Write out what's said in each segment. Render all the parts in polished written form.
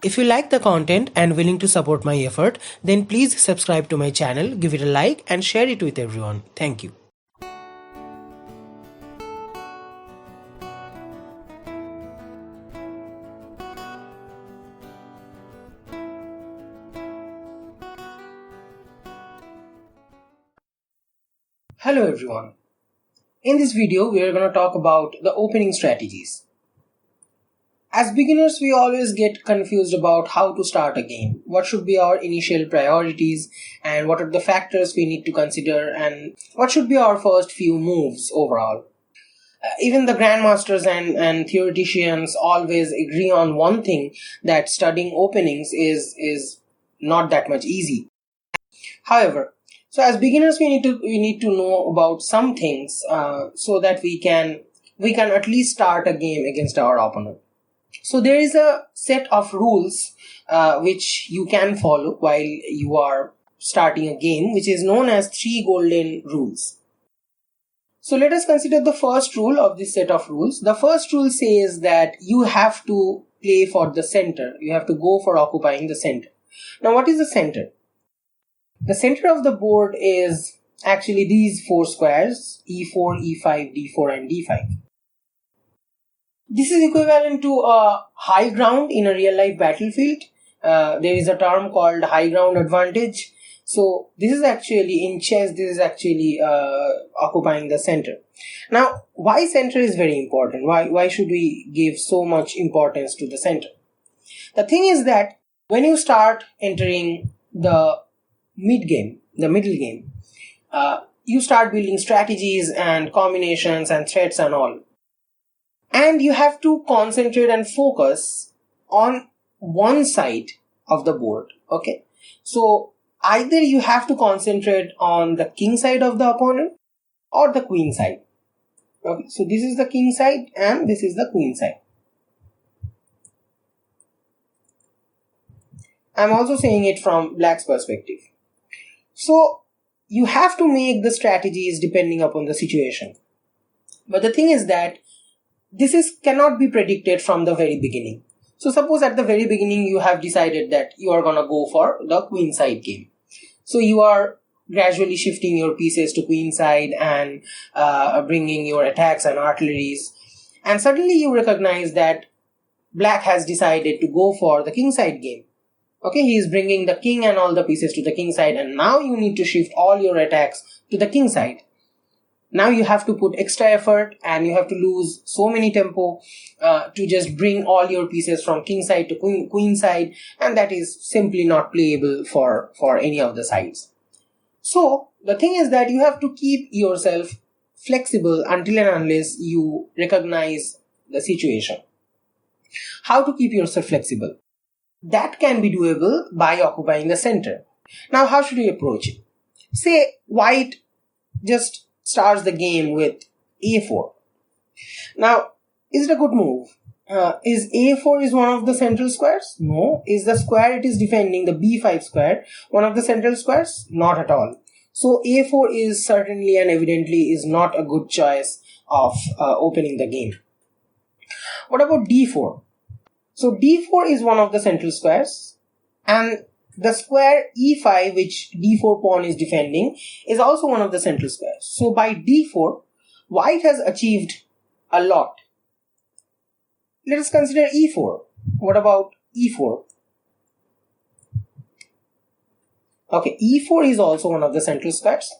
If you like the content and willing to support my effort, then please subscribe to my channel, give it a like and share it with everyone. Thank you. Hello everyone. In this video, we are going to talk about the opening strategies. As beginners, we always get confused about how to start a game, what should be our initial priorities, and what are the factors we need to consider, and what should be our first few moves overall. Even the grandmasters and theoreticians always agree on one thing, that studying openings is not that much easy. However, so as beginners, we need to know about some things so that we can at least start a game against our opponent. So there is a set of rules which you can follow while you are starting a game, which is known as 3 golden rules. So let us consider the first rule of this set of rules. The first rule says that you have to play for the center. You have to go for occupying the center. Now, what is the center? The center of the board is actually these 4 squares: E4, E5, D4 and D5. This is equivalent to a high ground in a real life battlefield. There is a term called high ground advantage. So this is actually, in chess, this is actually occupying the center. Now, why center is very important? Why should we give so much importance to the center? The thing is that when you start entering the middle game, you start building strategies and combinations and threats and all. And you have to concentrate and focus on one side of the board. Okay. So either you have to concentrate on the king side of the opponent or the queen side. Okay. So this is the king side and this is the queen side. I'm also saying it from black's perspective. So you have to make the strategies depending upon the situation. But the thing is that this cannot be predicted from the very beginning. So suppose at the very beginning you have decided that you are gonna go for the queen side game. So you are gradually shifting your pieces to queen side and bringing your attacks and artilleries. And suddenly you recognize that black has decided to go for the king side game. Okay, he is bringing the king and all the pieces to the king side, and now you need to shift all your attacks to the king side. Now you have to put extra effort and you have to lose so many tempo to just bring all your pieces from king side to queen side, and that is simply not playable for any of the sides. So the thing is that you have to keep yourself flexible until and unless you recognize the situation. How to keep yourself flexible? That can be doable by occupying the center. Now, how should you approach it? Say white just starts the game with A4. Now, is it a good move? Is A4 is one of the central squares? No. Is the square it is defending, the B5 square, one of the central squares? Not at all. So A4 is certainly and evidently is not a good choice of opening the game. What about D4? So D4 is one of the central squares, and the square E5, which D4 pawn is defending, is also one of the central squares. So by D4, white has achieved a lot. Let us consider E4. What about E4? Okay, E4 is also one of the central squares,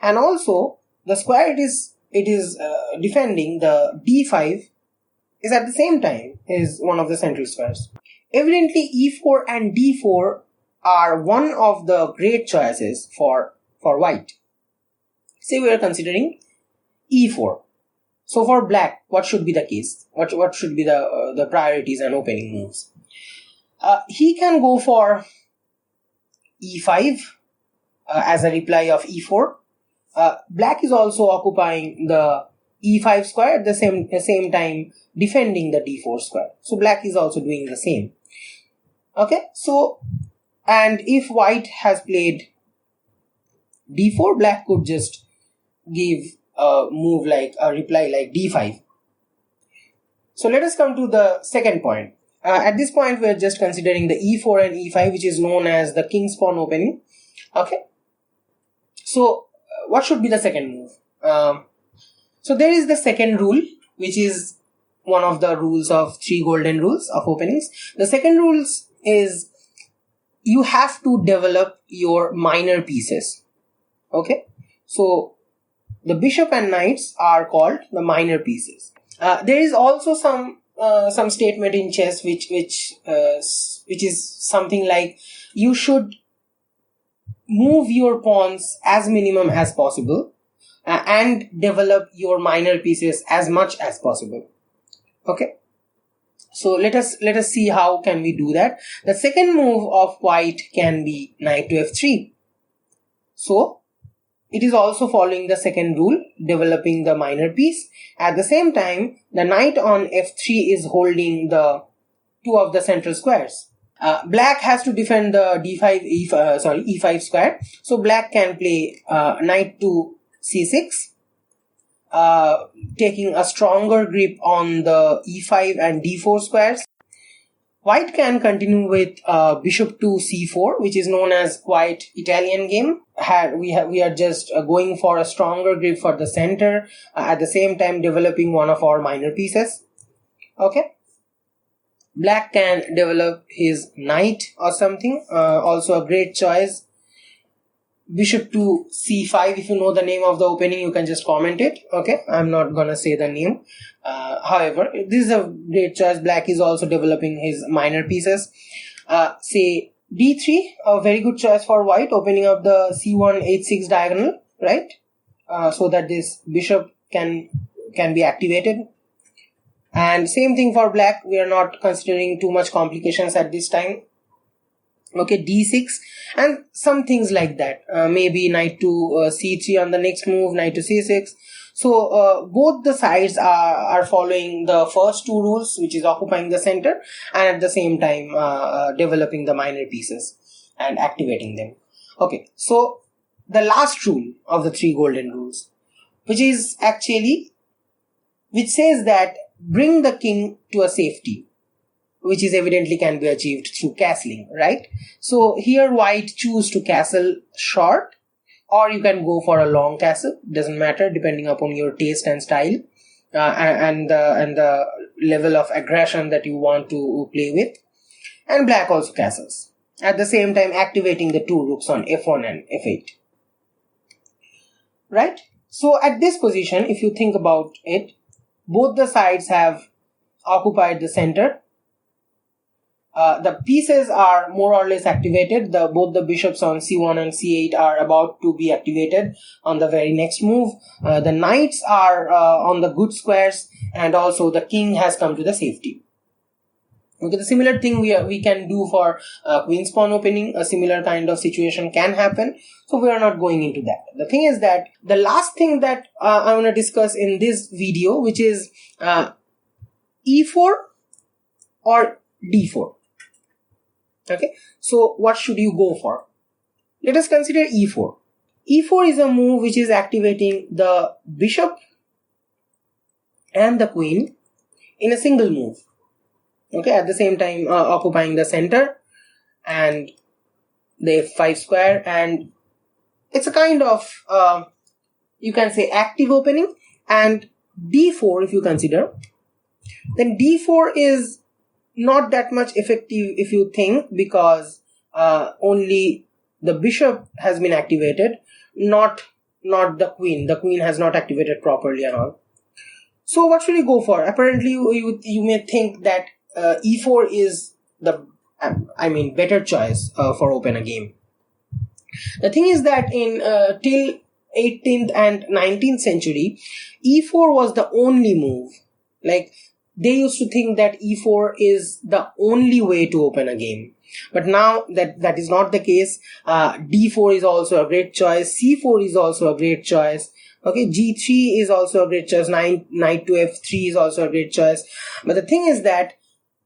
and also the square it is defending, the D5, is at the same time is one of the central squares. Evidently, E4 and D4 are one of the great choices for white. Say we are considering E4. So for black, what should be the case? What should be the priorities and opening moves? He can go for E5 as a reply of E4. Black is also occupying the E5 square at the same time defending the D4 square. So black is also doing the same. Okay, so and if white has played D4, black could just give a move like a reply like D5. So let us come to the second point. At this point, we're just considering the e4 and e5, which is known as the king's pawn opening. Okay. So, what should be the second move? So, there is the second rule, which is one of the rules of 3 golden rules of openings. The second rule is you have to develop your minor pieces. Okay. So, the bishop and knights are called the minor pieces. There is also some statement in chess which is something like you should move your pawns as minimum as possible and develop your minor pieces as much as possible. Okay, so let us see how can we do that. The second move of white can be knight to f3. So it is also following the second rule, developing the minor piece. At the same time, the knight on f3 is holding the two of the central squares. Black has to defend the e5 square. So black can play knight to c6, taking a stronger grip on the e5 and d4 squares. White can continue with bishop to c4, which is known as quite Italian game. We are just going for a stronger grip for the center, at the same time developing one of our minor pieces. Okay. Black can develop his knight or something, also a great choice. Bishop to c5, if you know the name of the opening, you can just comment it. Okay, I'm not gonna say the name. However, this is a great choice. Black is also developing his minor pieces. Say d3, a very good choice for white, opening up the c1 h6 diagonal, right? So that this bishop can be activated. And same thing for black. We are not considering too much complications at this time. Okay, d6 and some things like that. Maybe knight to c3 on the next move, knight to c6. So both the sides are following the first two rules, which is occupying the center and at the same time developing the minor pieces and activating them. Okay, so the last rule of the 3 golden rules, which says that bring the king to a safety, which is evidently can be achieved through castling, right? So here white choose to castle short, or you can go for a long castle. Doesn't matter, depending upon your taste and style and the level of aggression that you want to play with. And black also castles, at the same time activating the 2 rooks on f1 and f8. Right? So at this position, if you think about it, both the sides have occupied the center. The pieces are more or less activated. Both the bishops on c1 and c8 are about to be activated on the very next move. The knights are on the good squares, and also the king has come to the safety. Okay, the similar thing we can do for queen's pawn opening. A similar kind of situation can happen. So we are not going into that. The thing is that the last thing that I want to discuss in this video, which is e4 or d4. Okay, so what should you go for? Let us consider e4. e4 is a move which is activating the bishop and the queen in a single move. Okay, at the same time occupying the center and the f5 square, and it's a kind of you can say active opening. And d4, if you consider, then d4 is not that much effective if you think, because only the bishop has been activated, not the queen. The queen has not activated properly at all. So what should you go for? Apparently you may think that e4 is the better choice for open a game. The thing is that in till 18th and 19th century, e4 was the only move. Like, they used to think that e4 is the only way to open a game. But now that is not the case. d4 is also a great choice. c4 is also a great choice. Okay, g3 is also a great choice. Knight to f3 is also a great choice. But the thing is that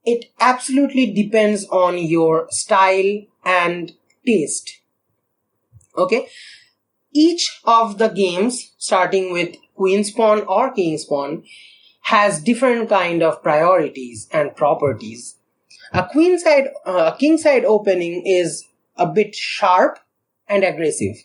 it absolutely depends on your style and taste. Okay, each of the games, starting with queen's pawn or king's pawn, has different kind of priorities and properties. A king side opening is a bit sharp and aggressive.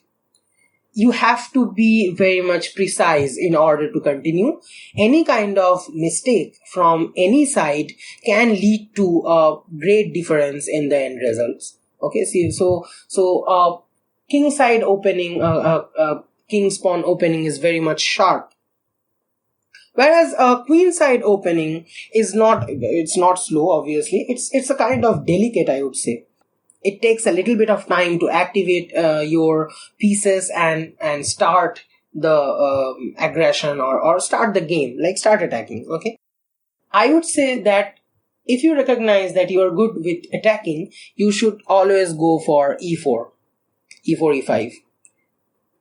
You have to be very much precise in order to continue. Any kind of mistake from any side can lead to a great difference in the end results. Okay, see, king side opening, king pawn opening is very much sharp. Whereas a queen side opening is it's not slow, obviously. It's a kind of delicate, I would say. It takes a little bit of time to activate your pieces and start the aggression or start the game, like start attacking. Okay, I would say that if you recognize that you are good with attacking, you should always go for e4, e5,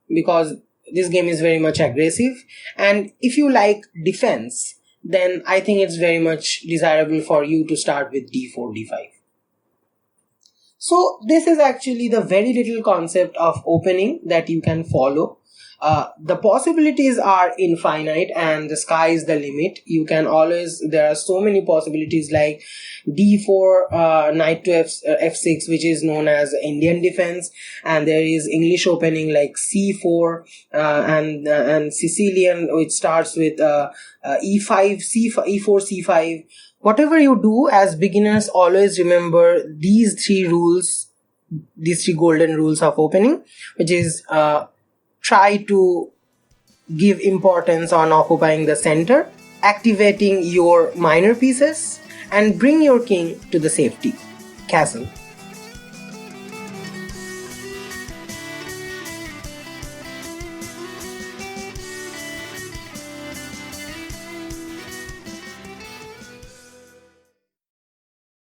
because this game is very much aggressive. And if you like defense, then I think it's very much desirable for you to start with d4, d5. So this is actually the very little concept of opening that you can follow. The possibilities are infinite and the sky is the limit. You can always, there are so many possibilities like d4, knight to f6, which is known as Indian defense, and there is English opening like c4, and Sicilian, which starts with e5, e4, c5. Whatever you do as beginners, always remember these three rules, these three golden rules of opening, which is try to give importance on occupying the center, activating your minor pieces, and bring your king to the safety castle.